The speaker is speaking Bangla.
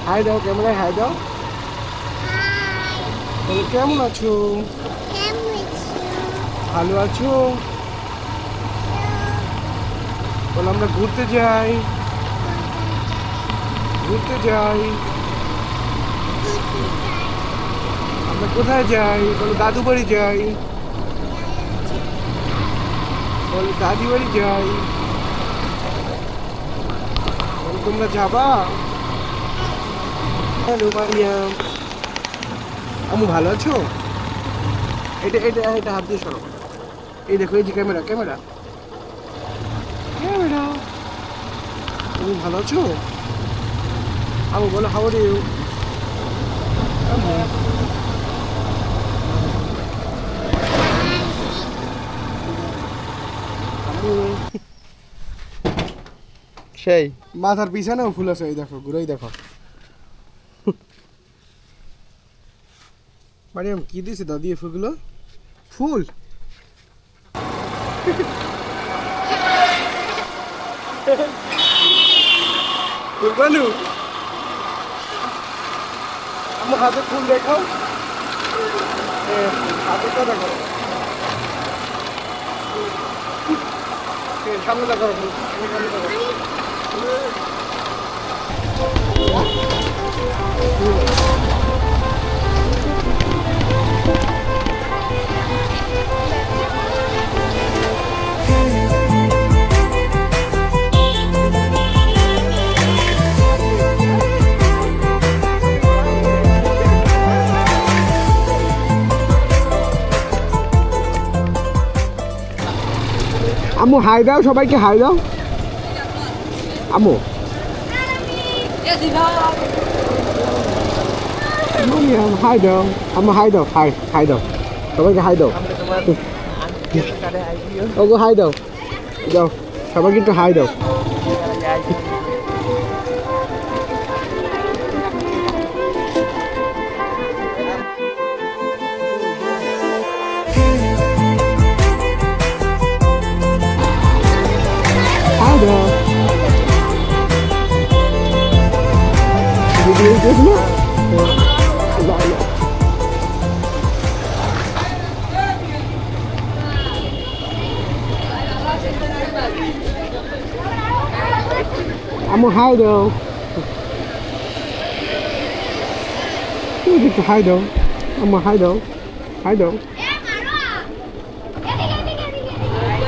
হাই দাও, ক্যামেরায় হাই দাও। বলো কেমন আছো? ভালো আছো? বলো আমরা ঘুরতে যাই। ঘুরতে যাই। আমরা কোথায় যাই? বলো দাদু বাড়ি যাই। বলো দাদি বাড়ি যাই। বলো তোমরা যাবা? হ্যালো মারিয়াম, আম্মু ভালো আছো? এটা এটা এটা হাত দিয়ে সরো। এই দেখো, এই যে ক্যামেরা ক্যামেরা ক্যামেরা। তুমি ভালো আছো? আম্মু বলো হাউ আর ইউ? আম্মু আম্মু সেই মাথার পিছনেও ফুল আছে, এই দেখো ঘুরেই দেখো। মারিয়াম কি দিছে দাদি এই ফুলগুলো? ফুল কুরবানু, আমার হাতে ফুল দেখাও। হাতে তো দেখো, সামনে দেখো ফুল, সামনে দেখো। আম্মু হাই দাও, সবাইকে হাই দাও। আম্মু হাই দাও, আম্মু হাই দাও, হাই হাই দাও, সবাইকে হাই দাও। ওগো হাই দাও, যাও সবাইকে একটু হাই দাও। হাই দাও। আম্মু হাই দাও, একটু হাই দাও। আম্মু হাই দাও, হাই দাও।